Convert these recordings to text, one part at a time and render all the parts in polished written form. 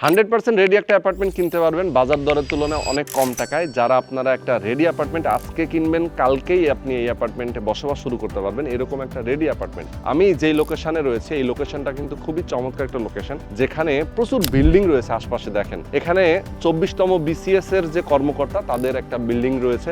100% ready একটা apartment কিনতে পারবেন বাজার দরের তুলনায় অনেক কম টাকায়। যারা আপনারা একটা রেডি অ্যাপার্টমেন্ট আজকে কিনবেন, কালকেই আপনি এই অ্যাপার্টমেন্টে বসবাস শুরু করতে পারবেন, এরকম একটা রেডি অ্যাপার্টমেন্ট। আমি যেই লোকেশনে রয়েছে এই লোকেশনটা কিন্তু খুবই চমৎকার একটা লোকেশন, যেখানে প্রচুর বিল্ডিং রয়েছে আশপাশে। দেখেন এখানে 24তম BCS এর যে কর্মকর্তা তাদের একটা বিল্ডিং রয়েছে,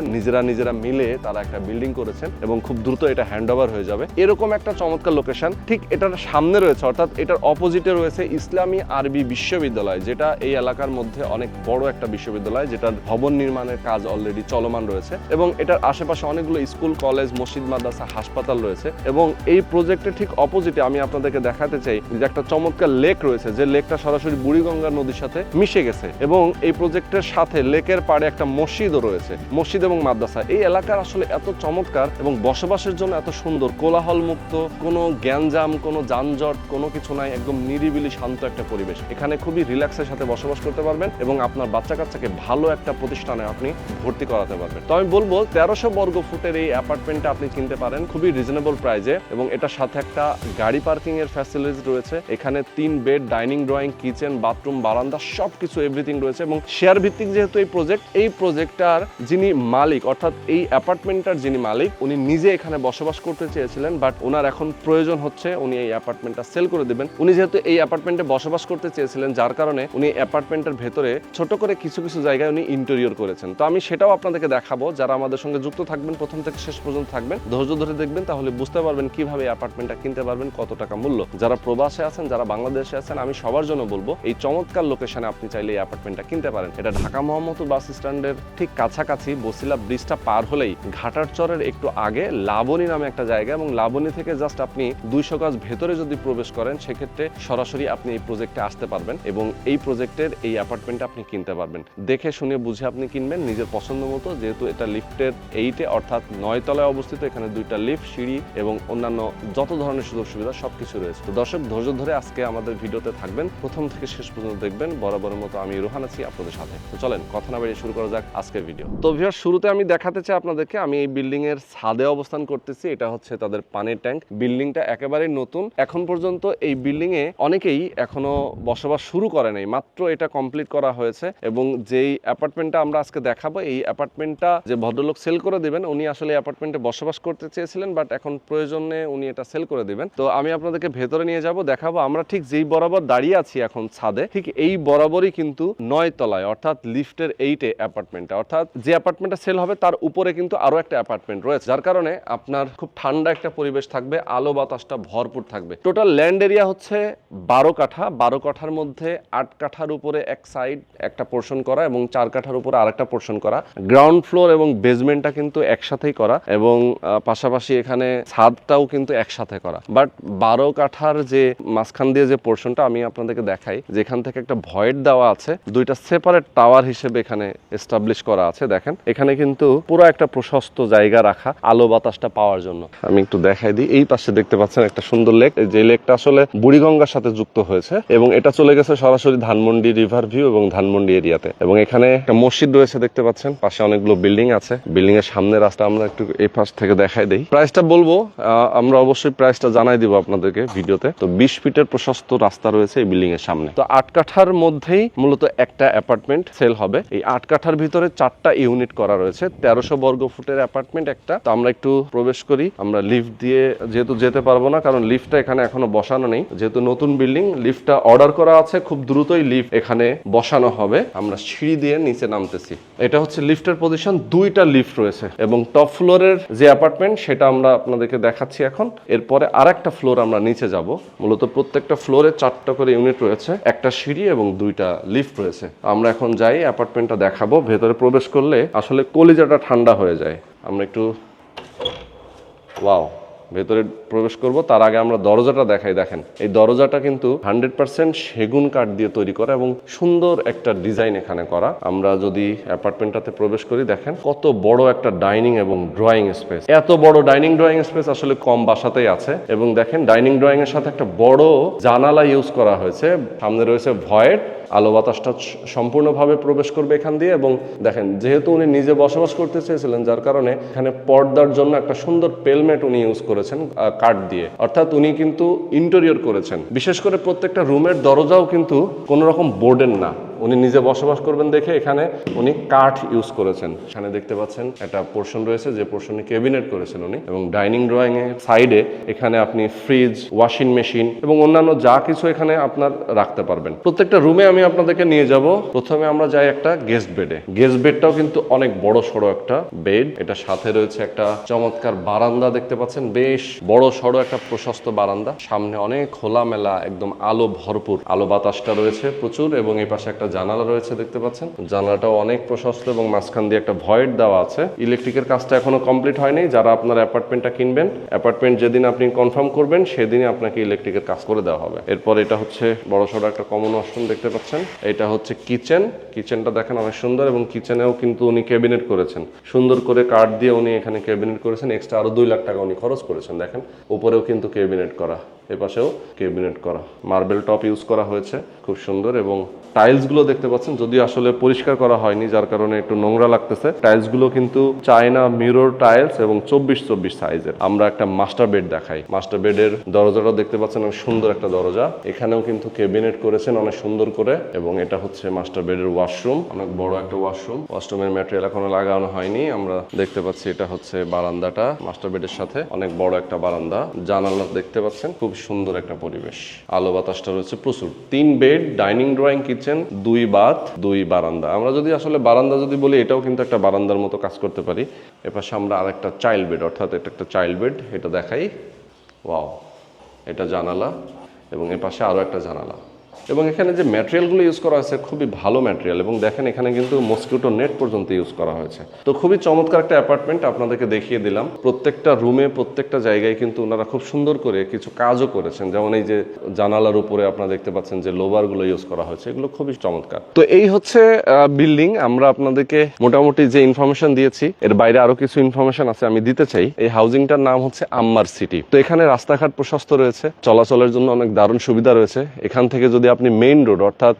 নিজেরা মিলে তারা একটা বিল্ডিং করেছেন এবং খুব দ্রুত এটা হ্যান্ড ওভার হয়ে যাবে। এরকম একটা চমৎকার লোকেশন ঠিক এটার সামনে রয়েছে, অর্থাৎ এটার অপোজিটে রয়েছে ইসলামী আরবি বিশ্ববিদ্যালয়, যেটা এই এলাকার মধ্যে অনেক বড় একটা বিশ্ববিদ্যালয়, যেটার ভবন নির্মাণের কাজ অলরেডি চলমান রয়েছে এবং এটার আশেপাশে অনেকগুলো স্কুল, কলেজ, মসজিদ, মাদ্রাসা, হাসপাতাল রয়েছে। এবং এই প্রজেক্টের ঠিক অপোজিটে আমি আপনাদেরকে দেখাতে চাই যে একটা চমৎকার লেক রয়েছে, যে লেকটা সরাসরি বুড়িগঙ্গা নদীর সাথে মিশে গেছে এবং এই প্রজেক্টের সাথে লেকের পাড়ে একটা মসজিদও রয়েছে, মসজিদ এবং মাদ্রাসা। এই এলাকার আসলে এত চমৎকার এবং বসবাসের জন্য এত সুন্দর, কোলাহল মুক্ত, কোনো গ্যাঞ্জাম, কোনো যানজট, কোনো কিছু নাই, একদম নিরিবিলি শান্ত একটা পরিবেশ। এখানে খুবই রিল্যাক্সের সাথে বসবাস করতে পারবেন এবং আপনার বাচ্চা কাচ্চাকে ভালো একটা প্রতিষ্ঠানে আপনি ভর্তি করাতে পারবেন। তো আমি বলবো 1300 বর্গ ফুটের এই অ্যাপার্টমেন্টটা আপনি কিনতে পারেন খুবই রিজনেবল প্রাইজে এবং এটার সাথে একটা গাড়ি পার্কিং এর ফ্যাসিলিটি রয়েছে। এখানে 3 bed, dining, drawing, kitchen, bathroom, বারান্দা সবকিছু এভরিথিং রয়েছে এবং শেয়ার ভিত্তিক যেহেতু এই প্রজেক্টটার যিনি মালিক, অর্থাৎ এই অ্যাপার্টমেন্টটার যিনি মালিক, উনি নিজে এখানে বসবাস করতে চেয়েছিলেন, বাট ওনার এখন প্রয়োজন হচ্ছে উনি এই অ্যাপার্টমেন্টটা সেল করে দিবেন। উনি যেহেতু এই অ্যাপার্টমেন্টে বসবাস করতে চেয়েছিলেন, যার কারণে উনি অ্যাপার্টমেন্টের ভেতরে ছোট করে কিছু জায়গায় উনি ইন্টেরিয়র করেছেন। তো আমি সেটাও আপনাদেরকে দেখাবো। যারা আমাদের সঙ্গে যুক্ত থাকবেন, প্রথম থেকে শেষ পর্যন্ত থাকবেন, ধৈর্য ধরে দেখবেন, তাহলে বুঝতে পারবেন কিভাবে অ্যাপার্টমেন্টটা কিনতে পারবেন, কত টাকা মূল্য। যারা প্রবাসে আছেন, যারা বাংলাদেশে আছেন, আমি সবার জন্য বলবো এই চমৎকার লোকেশনে আপনি চাইলে এই অ্যাপার্টমেন্টটা কিনতে পারেন। এটা ঢাকা মোহাম্মদপুর বাস স্ট্যান্ডের ঠিক কাছাকাছি, বসিলা ব্রিজটা পার হলেই ঘাটার চরের একটু আগে লাবণী নামে একটা জায়গা, এবং লাবণী থেকে জাস্ট আপনি 200 গজ ভেতরে যদি প্রবেশ করেন, সেক্ষেত্রে সরাসরি আপনি এই প্রজেক্টে আসতে পারবেন এবং এই প্রজেক্টের এই অ্যাপার্টমেন্টটা আপনি কিনতে পারবেন। দেখে শুনে বুঝে আপনি কিনবেন নিজের পছন্দ মতো, যেহেতু এটা লিফটের 8 অর্থাৎ 9 তলায় অবস্থিত। এখানে 2টা লিফট, সিঁড়ি এবং অন্যান্য যত ধরনের সুযোগ সুবিধা সবকিছু রয়েছে। তো দর্শক, ধৈর্য ধরে আজকে আমাদের ভিডিওতে থাকবেন, প্রথম থেকে শেষ পর্যন্ত দেখবেন। বরাবরের মতো আমি রোহান আছি আপনাদের সাথে। তো চলেন কথা না বাড়িয়ে শুরু করা যাক আজকের ভিডিও। তো ভিউয়ার, শুরুতে আমি দেখাতে চাই আপনাদেরকে, আমি এই বিল্ডিং এর ছাদে অবস্থান করতেছি। এটা হচ্ছে তাদের পানির ট্যাঙ্ক। বিল্ডিংটা একেবারেই নতুন, এখন পর্যন্ত এই বিল্ডিং এ অনেকেই এখনো বসবাস শুরু করে নাই, মাত্র এটা কমপ্লিট করা হয়েছে। এবং যেই অ্যাপার্টমেন্টটা আমরা আজকে দেখাবো, এই অ্যাপার্টমেন্টটা যে ভদ্রলোক সেল করে দিবেন, উনি আসলে অ্যাপার্টমেন্টে বসবাস করতে চেয়েছিলেন, বাট এখন প্রয়োজনে উনি এটা সেল করে দিবেন। তো আমি আপনাদেরকে ভেতরে নিয়ে যাব, দেখাবো। আমরা ঠিক যেই বরাবর দাঁড়িয়ে আছি এখন ছাদে, ঠিক এই বরাবরই কিন্তু 9 তলায় অর্থাৎ লিফটের 8 অ্যাপার্টমেন্টটা, অর্থাৎ যে অ্যাপার্টমেন্টটা সেল হবে তার উপরে কিন্তু আরো একটা অ্যাপার্টমেন্ট রয়েছে, যার কারণে আপনার খুব ঠান্ডা একটা পরিবেশ থাকবে, আলো বাতাসটা ভরপুর থাকবে। টোটাল ল্যান্ড এরিয়া হচ্ছে 12 কাঠা। 12 কাঠার মধ্যে 8 কাঠার উপরে এক সাইড একটা পোর্শন করা এবং 4 কাঠার উপরে আরেকটা পোর্শন করা। গ্রাউন্ড ফ্লোর এবং বেসমেন্টটা কিন্তু একসাথেই করা এবং পাশাপাশি এখানে ছাদটাও কিন্তু একসাথে করা। বাট 12 কাঠার যে মাঝখান দিয়ে যে পোর্শনটা আমি আপনাদেরকে দেখাই, যেখান থেকে একটা ভয়েড দেওয়া আছে, 2টা সেপারেট টাওয়ার হিসেবে এখানে এস্টাবলিশ করা আছে। দেখেন এখানে কিন্তু পুরো একটা প্রশস্ত জায়গা রাখা আলো বাতাসটা পাওয়ার জন্য। আমি একটু দেখাই দিই, এই পাশে দেখতে পাচ্ছেন একটা সুন্দর লেক, যে লেকটা আসলে বুড়িগঙ্গার সাথে যুক্ত হয়েছে এবং এটা চলে গেছে সরাসরি ধানমন্ডি রিভার ভিউ এবং ধানমন্ডি এরিয়াতে। এবং এখানে একটা মসজিদ রয়েছে দেখতে পাচ্ছেন, পাশে অনেকগুলো বিল্ডিং আছে। বিল্ডিং এর সামনে রাস্তা আমরা একটু এই পাশ থেকে দেখাই দেই। প্রাইসটা বলবো, আমরা অবশ্যই প্রাইসটা জানাই দিব আপনাদেরকে ভিডিওতে। তো 20 ফিটের প্রশস্ত রাস্তা রয়েছে এই বিল্ডিং এর সামনে। তো 8 কাঠার মধ্যেই মূলত একটা অ্যাপার্টমেন্ট সেল হবে। এই 8 কাঠার ভিতরে 4টা ইউনিট করা রয়েছে, 1300 বর্গ ফুটের অ্যাপার্টমেন্ট একটা। তো আমরা একটু প্রবেশ করি। আমরা লিফট দিয়ে যেহেতু যেতে পারবো না, কারণ লিফটটা এখানে এখনো বসানো নেই, যেহেতু নতুন বিল্ডিং। লিফটটা অর্ডার করা আছে, খুব দ্রুতই লিফট এখানে বসানো হবে। আমরা সিঁড়ি দিয়ে নিচে নামতেছি। এটা হচ্ছে লিফটের পজিশন, 2টা লিফট রয়েছে এবং টপ ফ্লোরের যে অ্যাপার্টমেন্ট সেটা আমরা আপনাদেরকে দেখাচ্ছি এখন। এরপরে আরেকটা ফ্লোর আমরা নিচে যাব। মূলত প্রত্যেকটা ফ্লোরে 4টা করে ইউনিট রয়েছে, একটা সিঁড়ি এবং 2টা লিফট রয়েছে। আমরা এখন যাই, অ্যাপার্টমেন্টটা দেখাবো। ভেতরে প্রবেশ করলে আসলে কলিজাটা ঠান্ডা হয়ে যায়। আমরা একটু ওয়াও, ভেতরে প্রবেশ করব, তার আগে আমরা দরজাটা দেখাই। দেখেন এই দরজাটা কিন্তু 100% সেগুন কাঠ দিয়ে তৈরি করা এবং সুন্দর একটা ডিজাইন এখানে করা। আমরা যদি অ্যাপার্টমেন্টটাতে প্রবেশ করি, দেখেন কত বড় একটা ডাইনিং এবং ড্রয়িং স্পেস। এত বড় ডাইনিং ড্রয়িং স্পেস আসলে কম বাসাতেই আছে। এবং দেখেন ডাইনিং ড্রয়িং এর সাথে একটা বড় জানালা ইউজ করা হয়েছে। সামনে রয়েছে ভয়েড আলো বাতাসটা সম্পূর্ণভাবে প্রবেশ করবে এখান দিয়ে। এবং দেখেন, যেহেতু উনি নিজে বসবাস করতে চেয়েছিলেন, যার কারণে এখানে পর্দার জন্য একটা সুন্দর পেলমেট উনি ইউজ করেছেন কাঠ দিয়ে, অর্থাৎ উনি কিন্তু ইন্টেরিয়র করেছেন। বিশেষ করে প্রত্যেকটা রুমের দরজাও কিন্তু কোনো রকম বোর্ডের না, উনি নিজে বসবাস করবেন দেখে এখানে উনি কাঠ ইউজ করেছেন। এখানে দেখতে পাচ্ছেন একটা পোর্শন রয়েছে, যে পোর্শনে ক্যাবিনেট করেছেন উনি। এবং ডাইনিং ড্রয়িং এর সাইডে এখানে আপনি ফ্রিজ, ওয়াশিং মেশিন এবং অন্যান্য যা কিছু এখানে আপনার রাখতে পারবেন। প্রত্যেকটা রুমে আমি আপনাদেরকে নিয়ে যাব। প্রথমে আমরা যাই একটা গেস্ট বেডে। গেস্ট বেডটাও কিন্তু অনেক বড় সড়ো একটা বেড। এটা সাথে রয়েছে একটা চমৎকার বারান্দা, দেখতে পাচ্ছেন বেশ বড় সড়ো একটা প্রশস্ত বারান্দা। সামনে অনেক খোলামেলা, একদম আলো ভরপুর, আলো বাতাসটা রয়েছে প্রচুর। এবং এই পাশে একটা জানালা রয়েছে, দেখতে পাচ্ছেন জানালাটাও অনেক প্রশস্ত এবং মাঝখান দিয়ে একটা ভয়েড দেওয়া আছে। ইলেকট্রিকের কাজটা এখনো কমপ্লিট হয়নি। যারা আপনার অ্যাপার্টমেন্টটা কিনবেন, অ্যাপার্টমেন্ট যেদিন আপনি কনফার্ম করবেন সেদিনই আপনাকে ইলেকট্রিকের কাজ করে দেওয়া হবে। এরপর এটা হচ্ছে বড়সড় একটা কমন ওয়াশরুম, দেখতে পাচ্ছেন। এটা হচ্ছে কিচেন। কিচেনটা দেখেন অনেক সুন্দর, এবং কিচেনেও কিন্তু উনি ক্যাবিনেট করেছেন সুন্দর করে কাঠ দিয়ে। উনি এখানে ক্যাবিনেট করেছেন, এক্সট্রা আরো 2 লাখ টাকা উনি খরচ করেছেন। দেখেন উপরেও কিন্তু ক্যাবিনেট করা, এপাশেও ক্যাবিনেট করা, মার্বেল টপ ইউজ করা হয়েছে, খুব সুন্দর। এবং টাইলসগুলো দেখতে পাচ্ছেন, যদিও আসলে পরিষ্কার করা হয়নি যার কারণে একটু নোংরা লাগতেছে। টাইলসগুলো কিন্তু চায়না মিরর টাইলস এবং 24x24 সাইজের। আমরা একটা মাস্টার বেড দেখাই। মাস্টার বেডের দরজাটাও দেখতে পাচ্ছেন, অনেক সুন্দর একটা দরজা। এখানেও কিন্তু ক্যাবিনেট করেছেন অনেক সুন্দর করে। এবং এটা হচ্ছে মাস্টার বেডের ওয়াশরুম, অনেক বড় একটা ওয়াশরুম। ওয়াশরুমের ম্যাটেরিয়াল এখনো লাগানো হয়নি। আমরা দেখতে পাচ্ছি এটা হচ্ছে বারান্দাটা, মাস্টার বেডের সাথে অনেক বড় একটা বারান্দা। জানালা দেখতে পাচ্ছেন, খুব সুন্দর একটা পরিবেশ, আলো বাতাসটা রয়েছে প্রচুর। 3 bed, dining drawing, kitchen, 2 bath, 2 বারান্দা। আমরা যদি আসলে বারান্দা যদি বলি, এটাও কিন্তু একটা বারান্দার মতো কাজ করতে পারি। এপাশে আমরা আরেকটা চাইল্ড বেড, অর্থাৎ এটা একটা চাইল্ড বেড, এটা দেখাই। ওয়াও, এটা জানালা এবং এপাশে আরো একটা জানালা। এবং এখানে যে ম্যাটেরিয়ালগুলো ইউজ করা হয়েছে খুবই ভালো ম্যাটেরিয়াল। এবং দেখেন এখানে কিন্তু মসকিউটো নেট পর্যন্ত ইউজ করা হয়েছে। তো খুবই চমৎকার একটা অ্যাপার্টমেন্ট আপনাদেরকে দেখিয়ে দিলাম। প্রত্যেকটা রুমে, প্রত্যেকটা জায়গায় কিন্তু ওনারা খুব সুন্দর করে কিছু কাজও করেছেন। যেমন এই যে জানালার উপরে আপনারা দেখতে পাচ্ছেন যে লোভারগুলো ইউজ করা হয়েছে, এগুলো খুবই চমৎকার। তো এই হচ্ছে বিল্ডিং। আমরা আপনাদেরকে মোটামুটি যে ইনফরমেশন দিয়েছি, এর বাইরে আরো কিছু ইনফরমেশন আছে আমি দিতে চাই। এই হাউজিংটার নাম হচ্ছে আম্মার সিটি। তো এখানে রাস্তাঘাট প্রশস্ত রয়েছে, চলাচলের জন্য অনেক দারুণ সুবিধা রয়েছে। এখান থেকে যদি আপনি মেইন রোড, অর্থাৎ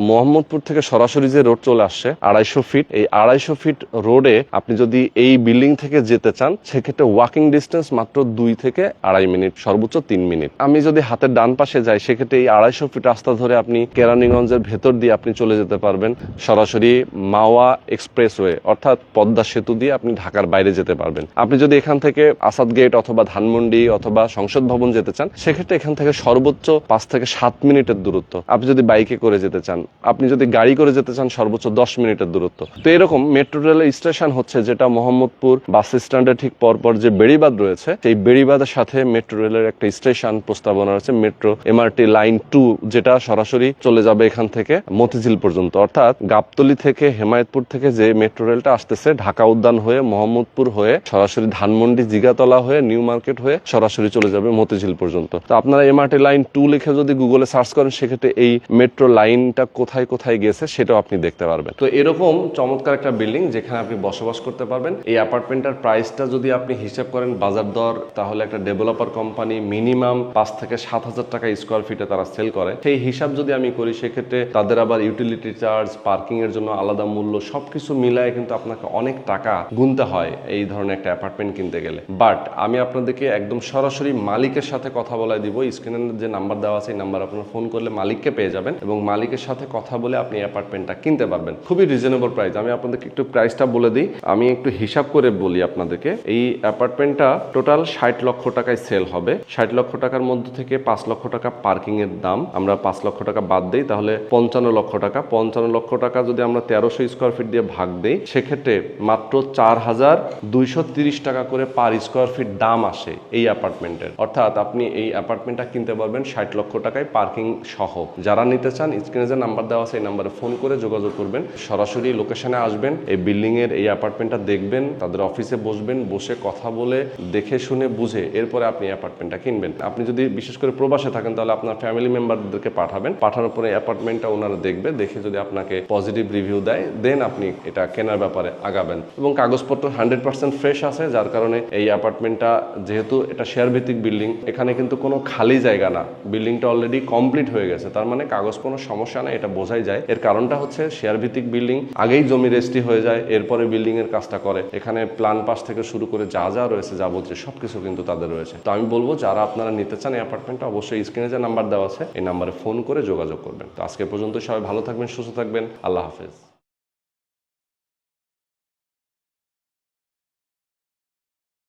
মোহাম্মদপুর থেকে সরাসরি যে রোড চলে আসছে 250 ফিট, এই 250 ফিট রোডে আপনি যদি এই বিল্ডিং থেকে যেতে চান, সেক্ষেত্রে ওয়াকিং ডিস্টেন্স মাত্র 2 থেকে 2.5 মিনিট, সর্বোচ্চ 3 মিনিট। আমি যদি হাতের ডান পাশে যাই, সেক্ষেত্রে এই 250 ফিট রাস্তা ধরে আপনি কেরানীগঞ্জের ভেতর দিয়ে আপনি চলে যেতে পারবেন সরাসরি মাওয়া এক্সপ্রেসওয়ে, অর্থাৎ পদ্মা সেতু দিয়ে আপনি ঢাকার বাইরে যেতে পারবেন। আপনি যদি এখান থেকে আসাদ গেট অথবা ধানমন্ডি অথবা সংসদ ভবন যেতে চান, সেক্ষেত্রে এখান থেকে সর্বোচ্চ 5 থেকে 7 মিনিটের দূরত্ব। আপনি যদি বাইকে করে যেতে চান, আপনি যদি গাড়ি করে যেতে চান, সর্বোচ্চ 10 মিনিটের দূরত্ব। তো এরকম মেট্রো রেলের স্টেশন হচ্ছে, যেটা মোহাম্মদপুর বাস স্ট্যান্ডের ঠিক পরপর যে বেড়িবাঁধ রয়েছে, সেই বেড়িবাঁধের সাথে মেট্রো রেলের একটা স্টেশন প্রস্তাবনা রয়েছে, মেট্রো এমআরটি লাইন 2, যেটা সরাসরি চলে যাবে এখান থেকে মতিঝিল পর্যন্ত। অর্থাৎ গাবতলী থেকে, হেমায়েতপুর থেকে যে মেট্রো রেলটা আসতেছে, ঢাকা উদ্যান হয়ে, মোহাম্মদপুর হয়ে, সরাসরি ধানমন্ডি, জিগাতলা হয়ে, নিউ মার্কেট হয়ে সরাসরি চলে যাবে মতিঝিল পর্যন্ত। তো আপনারা এমআরটি লাইন 2 লিখে যদি গুগলে সার্চ করেন, সেক্ষেত্রে এই মেট্রো লাইনটা কোথায় কোথায় গেছে সেটাও আপনি দেখতে পারবেন। তো এরকম চমৎকার একটা বিল্ডিং, যেখানে আপনি বসবাস করতে পারবেন। এই অ্যাপার্টমেন্টের প্রাইসটা যদি আপনি হিসাব করেন বাজার দর, তাহলে একটা ডেভেলপার কোম্পানি মিনিমাম 5 থেকে 7 হাজার টাকা স্কোয়ার ফিটে তারা সেল করে। সেই হিসাব যদি আমি করি, সেক্ষেত্রে তাদের আবার ইউটিলিটি চার্জ, পার্কিং এর জন্য আলাদা মূল্য, সবকিছু মিলায় কিন্তু আপনাকে অনেক টাকা গুনতে হয় এই ধরনের একটা অ্যাপার্টমেন্ট কিনতে গেলে। বাট আমি আপনাদেরকে একদম সরাসরি মালিকের সাথে কথা বলে দিব। স্ক্রিনে যে নাম্বার দেওয়া আছে, এই নাম্বার আপনারা ফোন করলে মালিককে পেয়ে যাবেন এবং মালিকের সাথে কথা বলে আপনি অ্যাপার্টমেন্টটা কিনতে পারবেন। খুবই রিজনেবল প্রাইস। আমি আপনাদেরকে একটু প্রাইসটা বলে দিই, আমি একটু হিসাব করে বলি আপনাদেরকে। এই অ্যাপার্টমেন্টটা টোটাল 60 লক্ষ টাকায় সেল হবে। 60 লক্ষ টাকার মধ্যে থেকে 5 লক্ষ টাকা পার্কিং এর দাম, আমরা 5 লক্ষ টাকা বাদ দিই, তাহলে 55 লক্ষ টাকা। 55 লক্ষ টাকা যদি আমরা 1300 স্কোয়ার ফিট দিয়ে ভাগ দিই, সেক্ষেত্রে মাত্র 4230 টাকা করে পার স্কোয়ার ফিট দাম আসে এই অ্যাপার্টমেন্টের। অর্থাৎ আপনি এই অ্যাপার্টমেন্টটা কিনতে পারবেন 60 লক্ষ টাকায় পার্কিং সহ। যারা নিতে চান, স্ক্রিনে যে নাম্বার দেওয়া আছে, এই নাম্বারে ফোন করে যোগাযোগ করবেন। সরাসরি লোকেশনে আসবেন, এই বিল্ডিং এর এই অ্যাপার্টমেন্টটা দেখবেন, তাদের অফিসে বসবেন, বসে কথা বলে দেখে শুনে বুঝে এরপরে আপনি অ্যাপার্টমেন্টটা কিনবেন। আপনি যদি বিশেষ করে প্রবাসে থাকেন, তাহলে আপনার ফ্যামিলি মেম্বারদেরকে পাঠাবেন। পাঠানোর পরে অ্যাপার্টমেন্টটা ওনারা দেখবে, দেখে যদি আপনাকে পজিটিভ রিভিউ দেয়, দেন আপনি এটা কেনার ব্যাপারে আগাবেন। এবং কাগজপত্র 100% ফ্রেশ আছে, যার কারণে এই অ্যাপার্টমেন্টটা, যেহেতু এটা শেয়ার ভিত্তিক বিল্ডিং, এখানে কিন্তু কোনো খালি জায়গা না, বিল্ডিংটা অলরেডি কমপ্লিট হয়ে গেছে। আছে, তার মানে কাগজ কোনো সমস্যা নেই, এটা বোঝাই যায়। এর কারণটা হচ্ছে শেয়ার ভিত্তিক বিল্ডিং, আগেই জমি রেজিস্ট্রি হয়ে যায়, এরপরে বিল্ডিং এর কাজটা করে। এখানে প্ল্যান পাস থেকে শুরু করে যা যা রয়েছে যাবতীয় সবকিছু কিন্তু তাদের রয়েছে। তো আমি বলবো যারা আপনারা নিতে চান এই অ্যাপার্টমেন্টটা, অবশ্যই স্ক্রিনে যে নাম্বার দেওয়া আছে এই নাম্বারে ফোন করে যোগাযোগ করবেন। তো আজকে পর্যন্ত সবাই ভালো থাকবেন, সুস্থ থাকবেন, আল্লাহ হাফেজ।